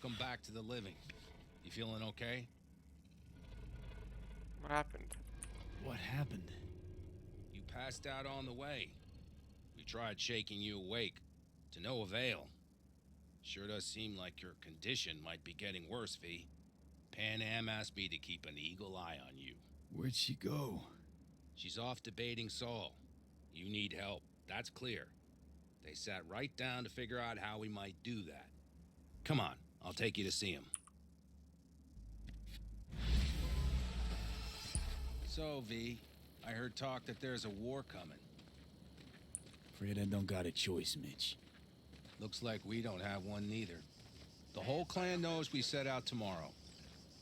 Welcome back to the living. You feeling okay? What happened? What happened? You passed out on the way. We tried shaking you awake. To no avail. Sure does seem like your condition might be getting worse, V. Pan Am asked me to keep an eagle eye on you. Where'd she go? She's off debating Saul. You need help, that's clear. They sat right down to figure out how we might do that. Come on, I'll take you to see him. So, V, I heard talk that there's a war coming. Afraid I don't got a choice, Mitch. Looks like we don't have one neither. The whole clan knows we set out tomorrow.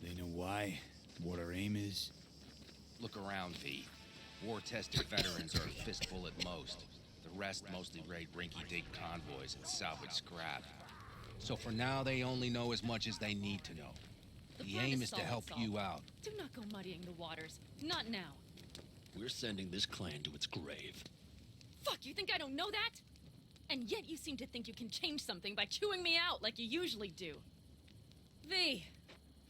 They know why? What our aim is? Look around, V. War-tested veterans are a fistful at most. The rest mostly raid rinky-dink convoys and salvage scrap. So for now, they only know as much as they need to know. The aim is to help you out. Do not go muddying the waters. Not now. We're sending this clan to its grave. Fuck, you think I don't know that? And yet you seem to think you can change something by chewing me out like you usually do. V,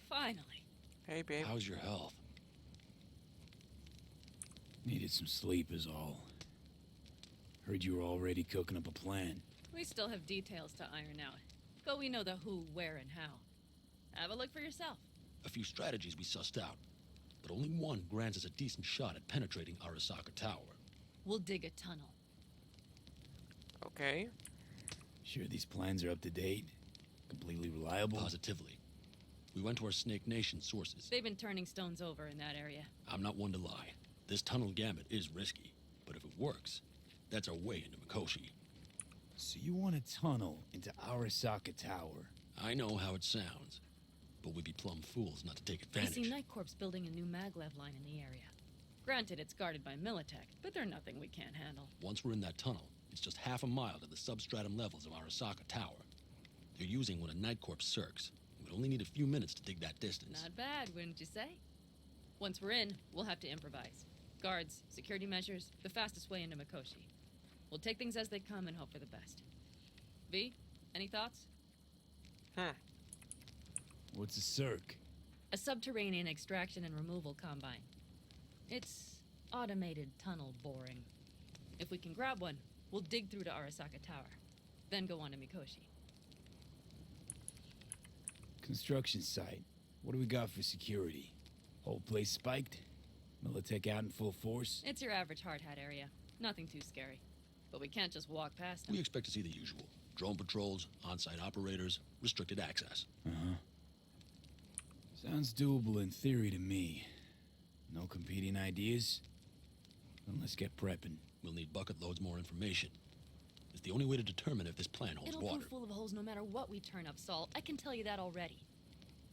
finally. Hey, babe. How's your health? Needed some sleep is all. Heard you were already cooking up a plan. We still have details to iron out, but we know the who, where, and how. Have a look for yourself. A few strategies we sussed out, but only one grants us a decent shot at penetrating Arasaka Tower. We'll dig a tunnel. Okay. Sure these plans are up to date? Completely reliable? Positively. We went to our Snake Nation sources. They've been turning stones over in that area. I'm not one to lie. This tunnel gambit is risky, but if it works, that's our way into Mikoshi. So you want a tunnel into Arasaka Tower? I know how it sounds, but we'd be plumb fools not to take I advantage. see Night Corps building a new maglev line in the area. Granted, it's guarded by Militech, but they're nothing we can't handle. Once we're in that tunnel, it's just half a mile to the substratum levels of Arasaka Tower. They're using one of Night Corps circs. We'd only need a few minutes to dig that distance. Not bad, wouldn't you say? Once we're in, we'll have to improvise. Guards, security measures, the fastest way into Mikoshi. We'll take things as they come and hope for the best. V, any thoughts? What's a circ? A subterranean extraction and removal combine. It's automated tunnel boring. If we can grab one, we'll dig through to Arasaka Tower, then go on to Mikoshi. Construction site. What do we got for security? Whole place spiked? Militech out in full force? It's your average hard hat area. Nothing too scary. But we can't just walk past them. We expect to see the usual. Drone patrols, on-site operators, restricted access. Uh-huh. Sounds doable in theory to me. No competing ideas? Then let's get prepping. We'll need bucket loads more information. It's the only way to determine if this plan holds It'll water. prove full of holes no matter what we turn up, Saul. I can tell you that already.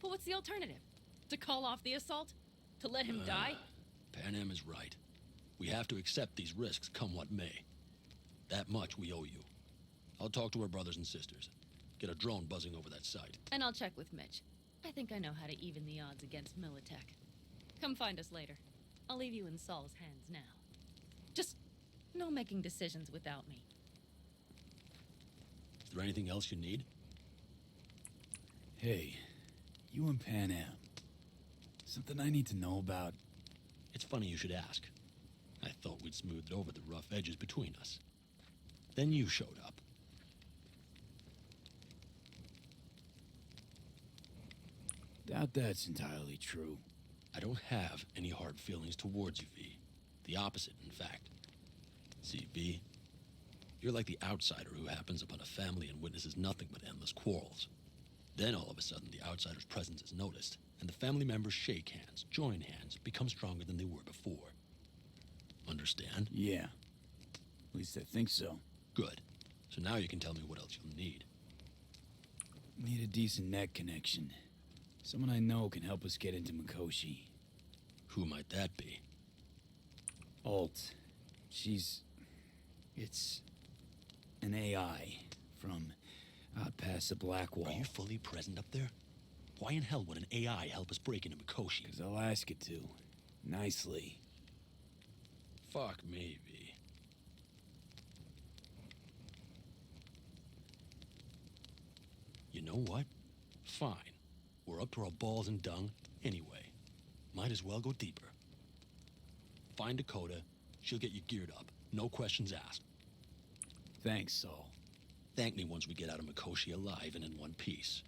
But what's the alternative? To call off the assault? To let him die? Pan Am is right. We have to accept these risks, come what may. That much we owe you. I'll talk to our brothers and sisters. Get a drone buzzing over that site. And I'll check with Mitch. I think I know how to even the odds against Militech. Come find us later. I'll leave you in Saul's hands now. Just no making decisions without me. Is there anything else you need? Hey, you and Pan Am. Something I need to know about? It's funny you should ask. I thought we'd smoothed over the rough edges between us. Then you showed up. Doubt that's entirely true. I don't have any hard feelings towards you, V. The opposite, in fact. See, V, you're like the outsider who happens upon a family and witnesses nothing but endless quarrels. Then all of a sudden the outsider's presence is noticed, and the family members shake hands, join hands, become stronger than they were before. Understand? Yeah. At least I think so. Good. So now you can tell me what else you'll need. Need a decent net connection. Someone I know can help us get into Mikoshi. Who might that be? Alt. It's an AI from out past the Black Wall. Are you fully present up there? Why in hell would an AI help us break into Mikoshi? 'Cause I'll ask it to. Nicely. Fuck me, V. You know what? fine. We're up to our balls in dung anyway. Might as well go deeper. Find Dakota. She'll get you geared up. No questions asked. Thanks, Saul. Thank me once we get out of Mikoshi alive and in one piece.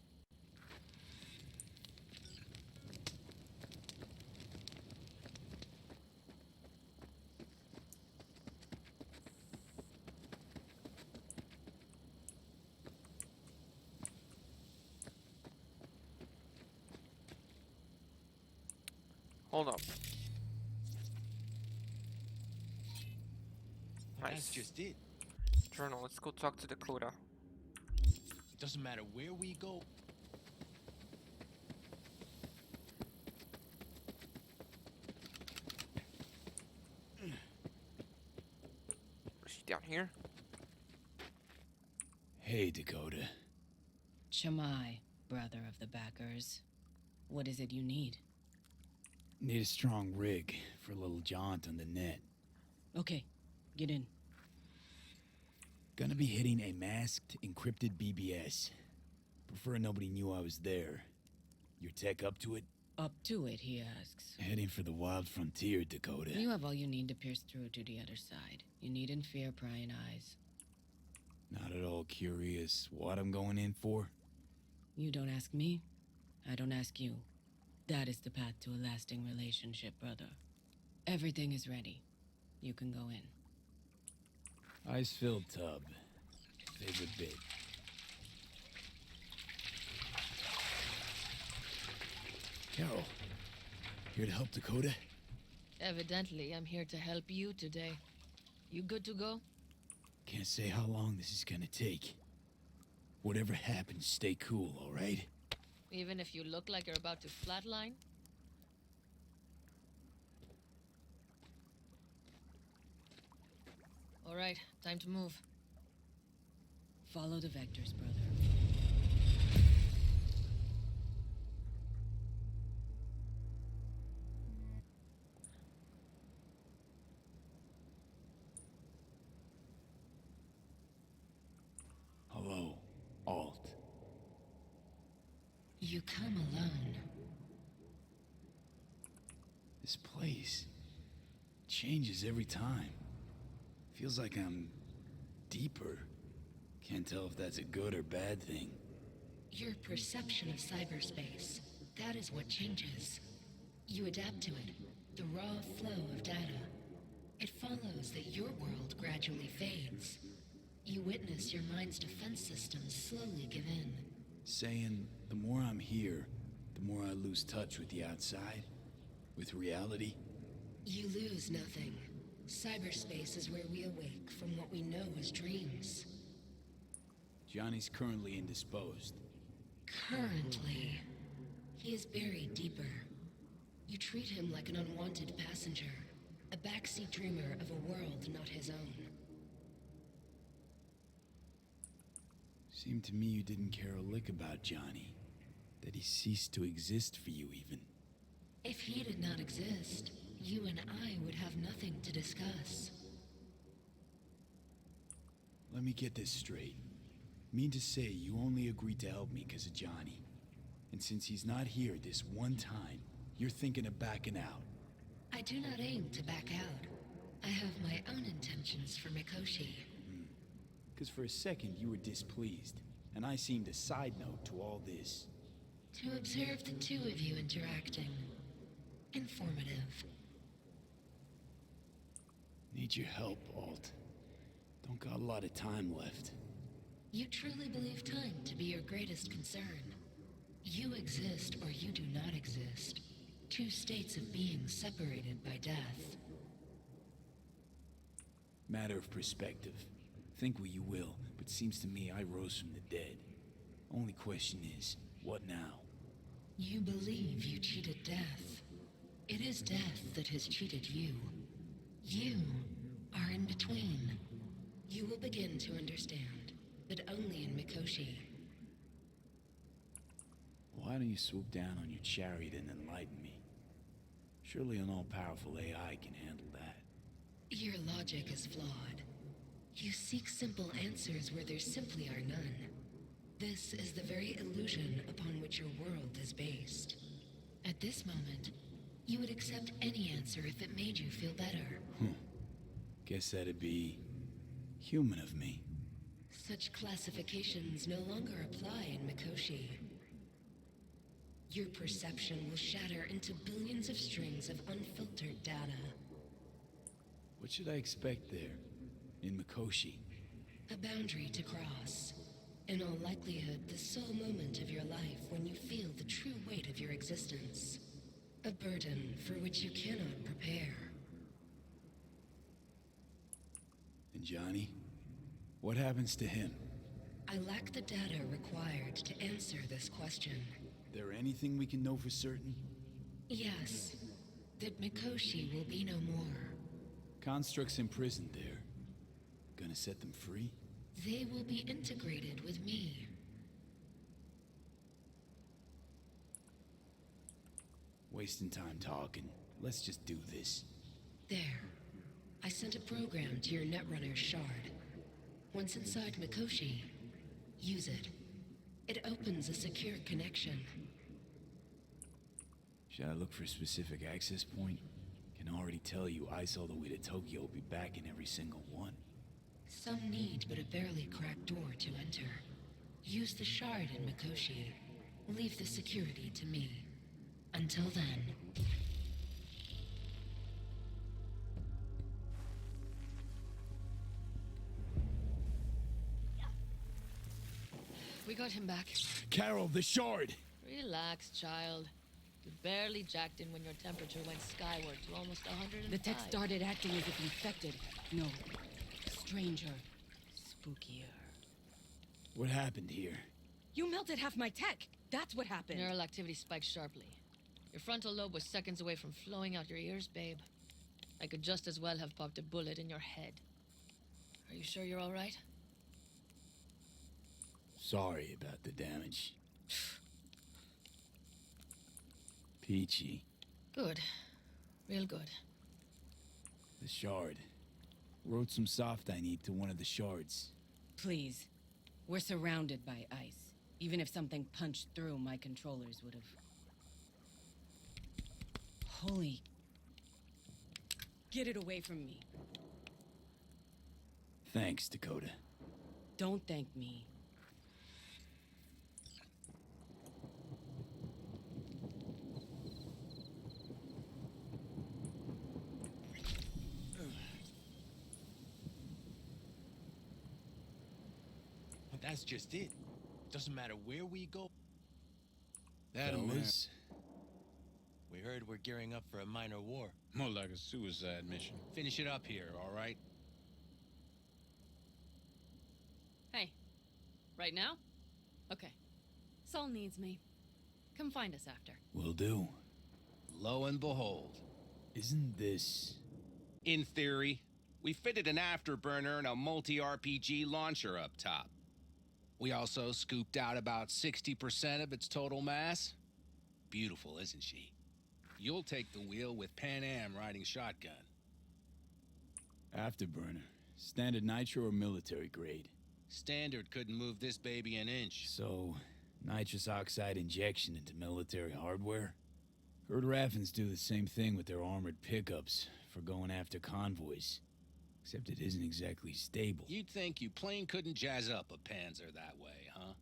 Hold up. That's Nice. just it. Journal. Let's go talk to Dakota. It doesn't matter where we go. Is she down here? Hey, Dakota. Chamai, brother of the backers. What is it you need? Need a strong rig for a little jaunt on the net. Okay, get in. Gonna be hitting a masked, encrypted BBS. Prefer nobody knew I was there. Your tech up to it? Up to it, he asks. Heading for the wild frontier, Dakota. You have all you need to pierce through to the other side. You needn't fear prying eyes. Not at all curious what I'm going in for? You don't ask me, I don't ask you. That is the path to a lasting relationship, brother. Everything is ready. You can go in. Ice-filled tub. Favorite bit. Carol, here to help Dakota? Evidently, I'm here to help you today. You good to go? Can't say how long this is gonna take. Whatever happens, stay cool, all right? Even if you look like you're about to flatline? All right, time to move. Follow the vectors, brother. Hello, Alt. You come alone. This place changes every time. Feels like I'm deeper. Can't tell if that's a good or bad thing. Your perception of cyberspace, that is what changes. You adapt to it, the raw flow of data. It follows that your world gradually fades. You witness your mind's defense systems slowly give in. Saying the more I'm here, the more I lose touch with the outside, with reality. You lose nothing. Cyberspace is where we awake from what we know as dreams. Johnny's currently indisposed. Currently, he is buried deeper. You treat him like an unwanted passenger, a backseat dreamer of a world not his own. Seemed to me you didn't care a lick about Johnny. That he ceased to exist for you, even. If he did not exist, you and I would have nothing to discuss. Let me get this straight. Mean to say you only agreed to help me because of Johnny. And since he's not here this one time, you're thinking of backing out. I do not aim to back out. I have my own intentions for Mikoshi. Because for a second you were displeased, and I seemed a side note to all this. To observe the two of you interacting. Informative. Need your help, Alt. Don't got a lot of time left. You truly believe time to be your greatest concern. You exist or you do not exist. Two states of being separated by death. Matter of perspective. Think what you will, but seems to me I rose from the dead. Only question is, what now? You believe you cheated death. It is death that has cheated you. You are in between. You will begin to understand, but only in Mikoshi. Why don't you swoop down on your chariot and enlighten me? Surely an all-powerful AI can handle that. Your logic is flawed. You seek simple answers where there simply are none. This is the very illusion upon which your world is based. At this moment, you would accept any answer if it made you feel better. Guess that'd be human of me. Such classifications no longer apply in Mikoshi. Your perception will shatter into billions of strings of unfiltered data. What should I expect there, in Mikoshi? A boundary to cross. In all likelihood, the sole moment of your life when you feel the true weight of your existence. A burden for which you cannot prepare. And Johnny? What happens to him? I lack the data required to answer this question. There anything we can know for certain? Yes, that Mikoshi will be no more. Constructs imprisoned there. Gonna set them free? They will be integrated with me. Wasting time talking. Let's just do this. There. I sent a program to your Netrunner's shard. Once inside Mikoshi, use it. It opens a secure connection. Should I look for a specific access point? Can already tell you ICE all the way to Tokyo will be back in every single one. Some need but a barely cracked door to enter. Use the shard in Mikoshi. Leave the security to me. Until then... We got him back. Carol, the shard! Relax, child. You barely jacked in when your temperature went skyward to almost 105. The tech started acting as if infected. No. Stranger. Spookier. What happened here? You melted half my tech! That's what happened! Neural activity spiked sharply. Your frontal lobe was seconds away from flowing out your ears, babe. I could just as well have popped a bullet in your head. Are you sure you're all right? Sorry about the damage. Peachy. Good. Real good. The shard. Wrote some soft I need to one of the shards. Please. We're surrounded by ice. Even if something punched through, my controllers would have... Holy... Get it away from me. Thanks, Dakota. Don't thank me. But that's just it. Doesn't matter where we go. Fellas, We heard we're gearing up for a minor war. More like a suicide mission. Finish it up here, all right? Hey, right now? Okay. Saul needs me. Come find us after. will do. Lo and behold. Isn't this... In theory, we fitted an afterburner and a multi-RPG launcher up top. We also scooped out about 60% of its total mass. Beautiful, isn't she? You'll take the wheel with Pan Am riding shotgun. Afterburner? Standard nitro or military grade? Standard couldn't move this baby an inch. So, nitrous oxide injection into military hardware? Heard Raffens do the same thing with their armored pickups for going after convoys. Except it isn't exactly stable. You'd think you plain couldn't jazz up a Panzer that way, huh?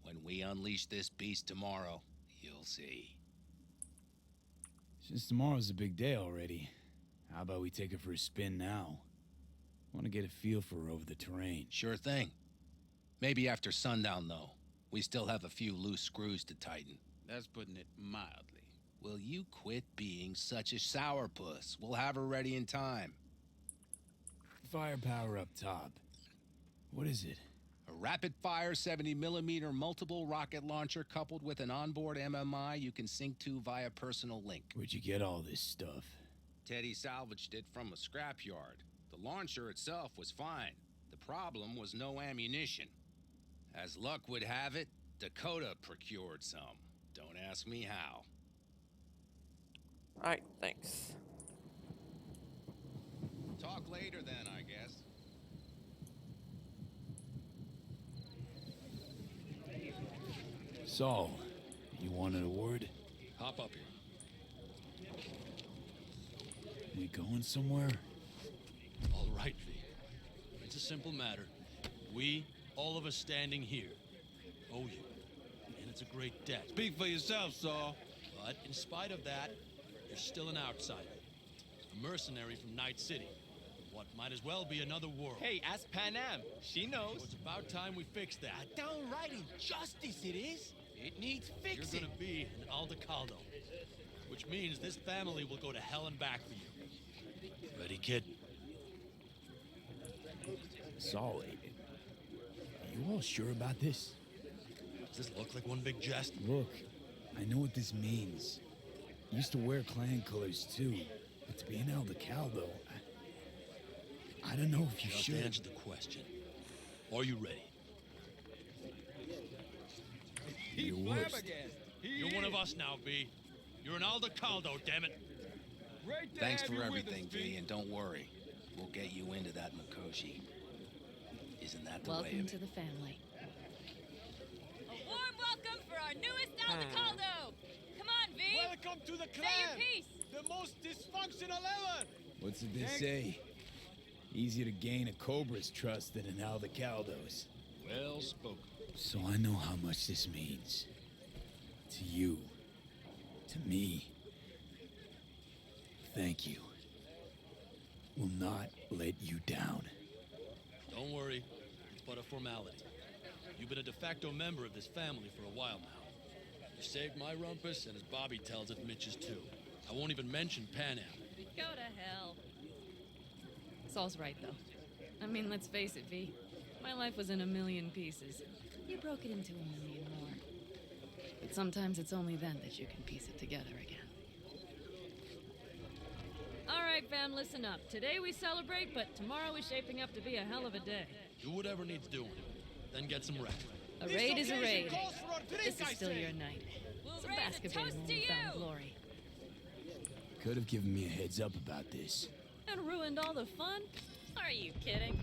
When we unleash this beast tomorrow, you'll see. Since tomorrow's a big day already, how about we take her for a spin now? Want to get a feel for her over the terrain. Sure thing. Maybe after sundown, though. We still have a few loose screws to tighten. That's putting it mildly. Will you quit being such a sourpuss? We'll have her ready in time. Firepower up top. What is it? A rapid-fire 70mm multiple rocket launcher coupled with an onboard MMI you can sync to via personal link. Where'd you get all this stuff? Teddy salvaged it from a scrapyard. The launcher itself was fine. The problem was no ammunition. As luck would have it, Dakota procured some. Don't ask me how. Alright, thanks. Talk later then, I guess. Saul, you wanted a word? Hop up here. We going somewhere? All right, V. It's a simple matter. We, all of us standing here, owe you. And it's a great debt. Speak for yourself, Saul. But in spite of that, you're still an outsider. A mercenary from Night City. What might as well be another world. Hey, ask Panam. She So knows. it's about time we fix that. Downright injustice it is. It needs You're fixing. gonna be an Aldecaldo. Which means this family will go to hell and back for you. Ready, kid? Saul, are you all sure about this? Does this look like one big jest? Look, I know what this means. Used to wear clan colors too, but to be an Aldecaldo, I don't know if you Just should. answer the question. Are you ready? Your worst. You're one of us now, V. You're an Aldecaldo, damn it. Thanks for everything, V, and don't worry. We'll get you into that Mikoshi. Isn't that the way Welcome of to it? the family. A warm welcome for our newest Aldecaldo! Come on, V! Welcome to the Say clan. your piece! The most dysfunctional ever. What's it they say? Easier to gain a Cobra's trust than an Aldecaldo's. Well spoken. So I know how much this means. To you. To me. Thank you. Will not let you down. Don't worry. It's but a formality. You've been a de facto member of this family for a while now. You saved my rumpus, and as Bobby tells it, Mitch's too. I won't even mention Pan Am. Go to hell. Saul's right, though. I mean, let's face it, V. My life was in a million pieces. You broke it into a million more. But sometimes it's only then that you can piece it together again. All right, fam, listen up. Today we celebrate, but tomorrow is shaping up to be a hell of a day. Do whatever needs doing. Then get some rest. A raid is a raid. Calls for a drink, This is I still say. your night. We'll Some raise a basket toast when to we found you! glory. Could have given me a heads up about this. And ruined all the fun? Are you kidding?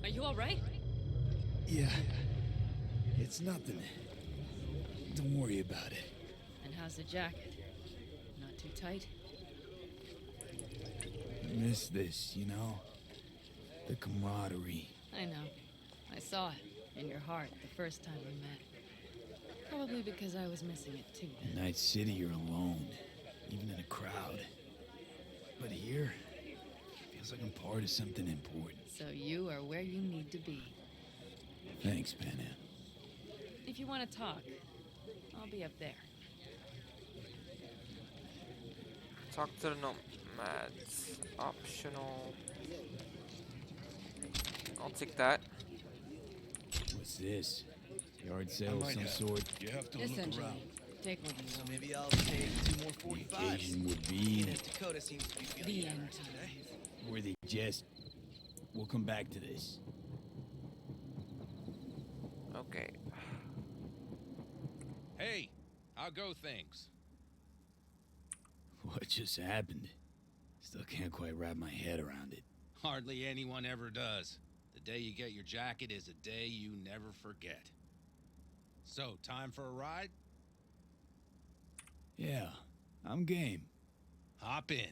Are you all right? Yeah. It's nothing. Don't worry about it. And how's the jacket? Not too tight? I miss this, you know? The camaraderie. I know. I saw it in your heart the first time we met. Probably because I was missing it too. In Night City, you're alone, even in a crowd. But here, feels like I'm part of something important. So you are where you need to be. Thanks, Panam. If you want to talk, I'll be up there. Talk to the Nomads. Optional. I'll take that. What's this? Yard sale of some sort? You have to Essentially, take what you want. Maybe I'll take 2 more The 45s. occasion would be Dakota seems to be feeling The it end right times. today. worthy jest. We'll come back to this. Okay. Hey, how go things? What just happened? Still can't quite wrap my head around it. Hardly anyone ever does. The day you get your jacket is a day you never forget. So, time for a ride? Yeah, I'm game. Hop in.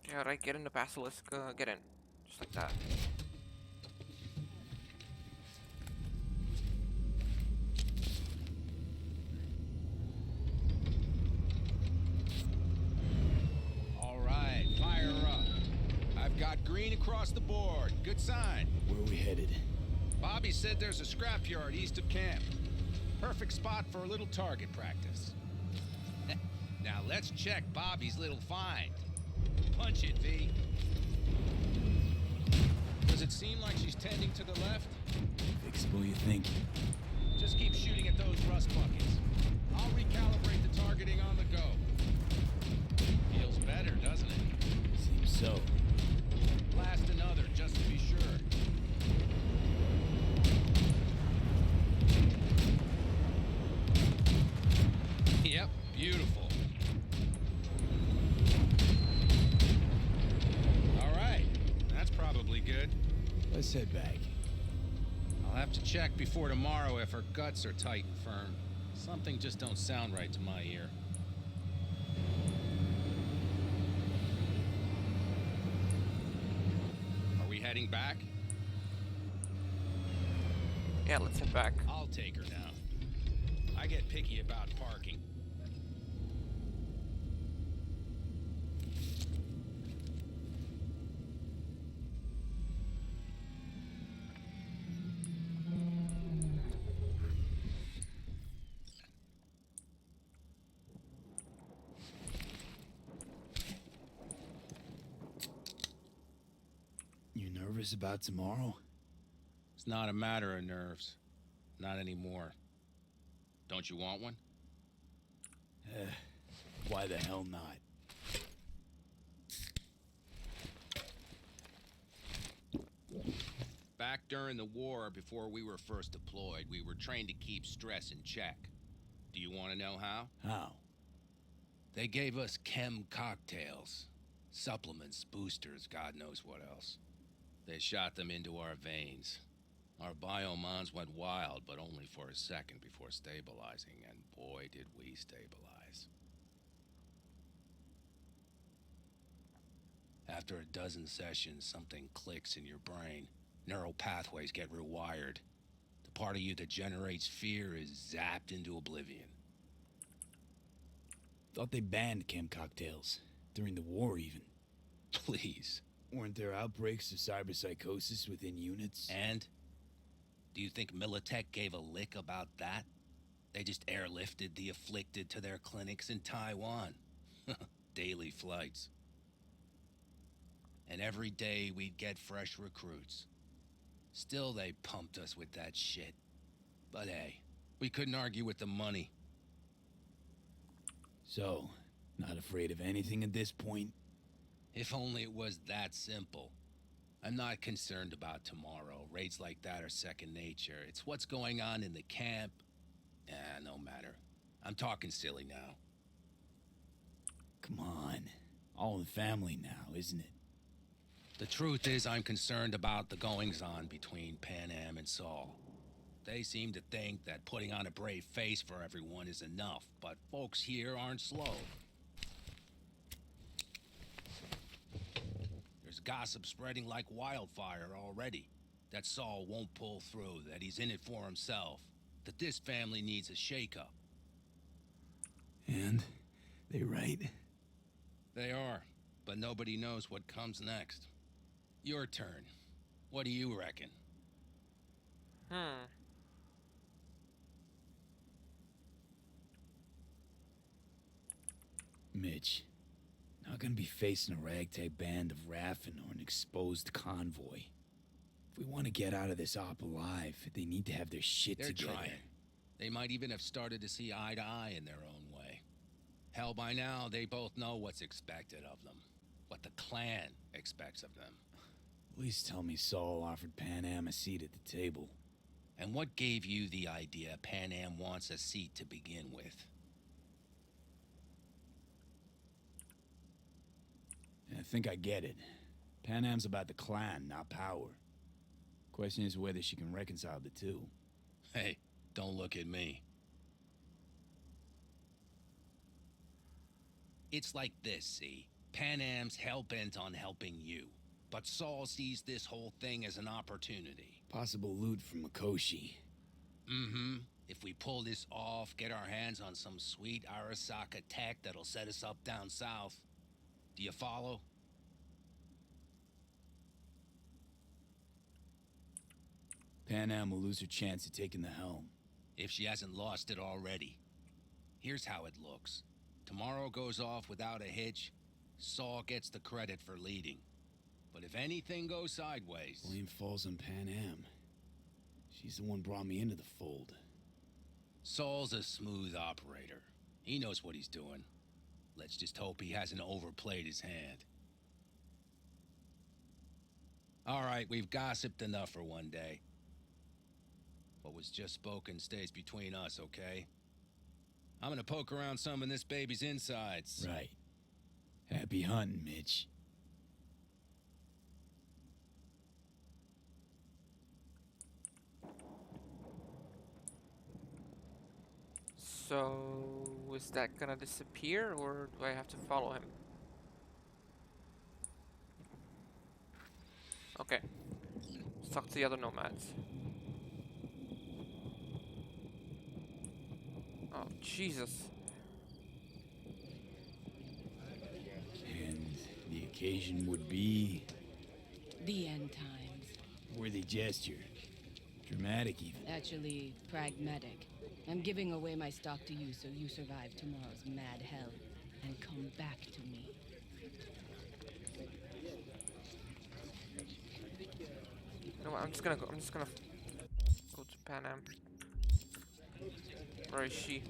Yeah, right. Get in the basilisk. Get in. Just like that. All right, fire up. I've got green across the board. Good sign. Where are we headed? Bobby said there's a scrapyard east of camp. Perfect spot for a little target practice. Now let's check Bobby's little find. Punch it, V. Does it seem like she's tending to the left? Fixable, you think? Just keep shooting at those rust buckets. I'll recalibrate the targeting on the go. Feels better, doesn't it? Seems so. Blast another, just to be sure. Yep, beautiful. All right, that's probably good. Let's head back. I'll have to check before tomorrow if her guts are tight and firm. Something just don't sound right to my ear. Are we heading back? Yeah, let's head back. I'll take her now. I get picky about parking. You nervous about tomorrow? It's not a matter of nerves. Not anymore. Don't you want one? Why the hell not? Back during the war, before we were first deployed, we were trained to keep stress in check. Do you want to know how? How? They gave us chem cocktails. Supplements, boosters, God knows what else. They shot them into our veins. Our biomons went wild, but only for a second before stabilizing, and boy did we stabilize. After a dozen sessions, something clicks in your brain. Neural pathways get rewired. The part of you that generates fear is zapped into oblivion. Thought they banned chem cocktails. During the war, even. Please. Weren't there outbreaks of cyberpsychosis within units? And? Do you think Militech gave a lick about that? They just airlifted the afflicted to their clinics in Taiwan. Daily flights. And every day we'd get fresh recruits. Still they pumped us with that shit. But hey, we couldn't argue with the money. So, not afraid of anything at this point? If only it was that simple. I'm not concerned about tomorrow. Raids like that are second nature. It's what's going on in the camp. No matter. I'm talking silly now. Come on. All in the family now, isn't it? The truth is, I'm concerned about the goings-on between Pan Am and Saul. They seem to think that putting on a brave face for everyone is enough, but folks here aren't slow. There's gossip spreading like wildfire already. That Saul won't pull through, that he's in it for himself, that this family needs a shake-up. And? They right? They are, but nobody knows what comes next. Your turn. What do you reckon? Mitch, not gonna be facing a ragtag band of Raffen or an exposed convoy. If we want to get out of this op alive, they need to have their shit They're together. trying. They might even have started to see eye to eye in their own way. Hell, by now, they both know what's expected of them. What the clan expects of them. At least tell me Saul offered Pan Am a seat at the table. And what gave you the idea Pan Am wants a seat to begin with? I think I get it. Pan Am's about the clan, not power. Question is whether she can reconcile the two. Hey, don't look at me. It's like this, see? Pan Am's hell-bent on helping you. But Saul sees this whole thing as an opportunity. Possible loot from Mikoshi. Mm-hmm. If we pull this off, get our hands on some sweet Arasaka tech that'll set us up down south. Do you follow? Pan Am will lose her chance at taking the helm. If she hasn't lost it already. Here's how it looks. Tomorrow goes off without a hitch. Saul gets the credit for leading. But if anything goes sideways... Blame falls on Pan Am. She's the one brought me into the fold. Saul's a smooth operator. He knows what he's doing. Let's just hope he hasn't overplayed his hand. All right, we've gossiped enough for one day. What was just spoken stays between us, okay? I'm gonna poke around some of this baby's insides. Right. Happy hunting, Mitch. So, is that gonna disappear, or do I have to follow him? Okay, let's talk to the other nomads. Oh, Jesus. And the occasion would be The end times. a worthy gesture. Dramatic, even. Actually, pragmatic. I'm giving away my stock to you so you survive tomorrow's mad hell and come back to me. No, I'm just gonna go to Pan Am. Where is she?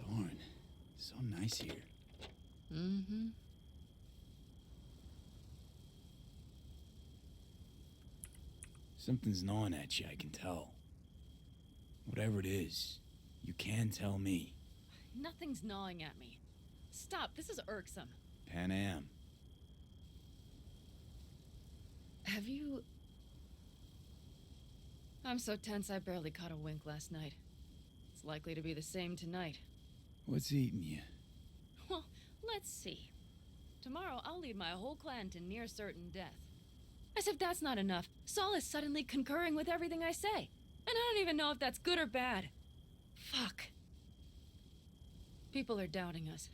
Darn. So nice here. Mm-hmm. Something's gnawing at you, I can tell. Whatever it is, you can tell me. Nothing's gnawing at me. Stop, this is irksome. Pan Am. Have you... I'm so tense I barely caught a wink last night. It's likely to be the same tonight. What's eating you? Well, let's see. Tomorrow I'll lead my whole clan to near certain death. As if that's not enough, Saul is suddenly concurring with everything I say. And I don't even know if that's good or bad. Fuck. People are doubting us.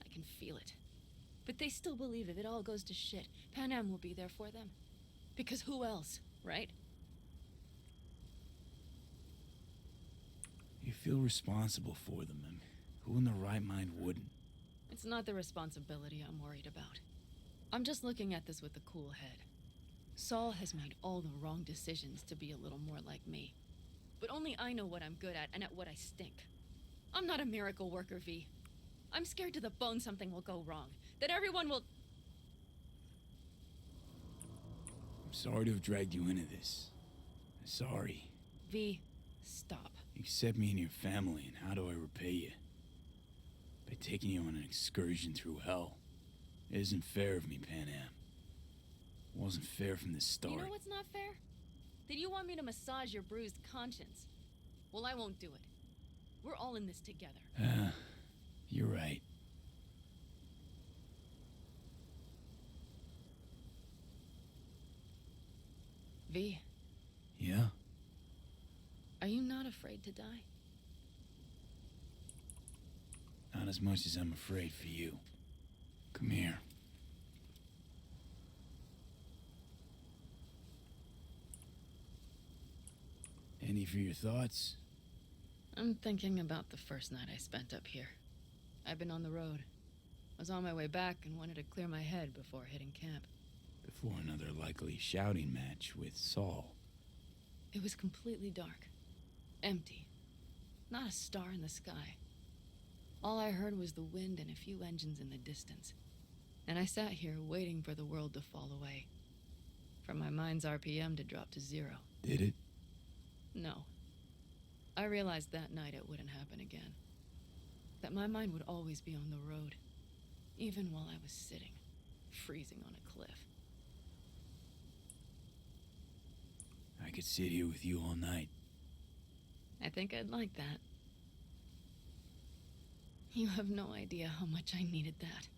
I can feel it. But they still believe if it all goes to shit, Pan Am will be there for them. Because who else, right? You feel responsible for them, and who in their right mind wouldn't? It's not the responsibility I'm worried about. I'm just looking at this with a cool head. Saul has made all the wrong decisions to be a little more like me. But only I know what I'm good at and at what I stink. I'm not a miracle worker, V. I'm scared to the bone something will go wrong. That everyone will... I'm sorry to have dragged you into this. I'm sorry. V, stop. You accept me into your family, and how do I repay you? By taking you on an excursion through hell. It isn't fair of me, Pan Am. It wasn't fair from the start. You know what's not fair? That you want me to massage your bruised conscience. Well, I won't do it. We're all in this together. You're right. V, Yeah? are you not afraid to die? Not as much as I'm afraid for you. Come here. Any for your thoughts? I'm thinking about the first night I spent up here. I've been on the road. I was on my way back and wanted to clear my head before hitting camp. Before another likely shouting match with Saul. It was completely dark. Empty. Not a star in the sky. All I heard was the wind and a few engines in the distance. And I sat here waiting for the world to fall away. For my mind's RPM to drop to 0. Did it? No. I realized that night it wouldn't happen again. That my mind would always be on the road. Even while I was sitting, freezing on a cliff. I could sit here with you all night. I think I'd like that. You have no idea how much I needed that.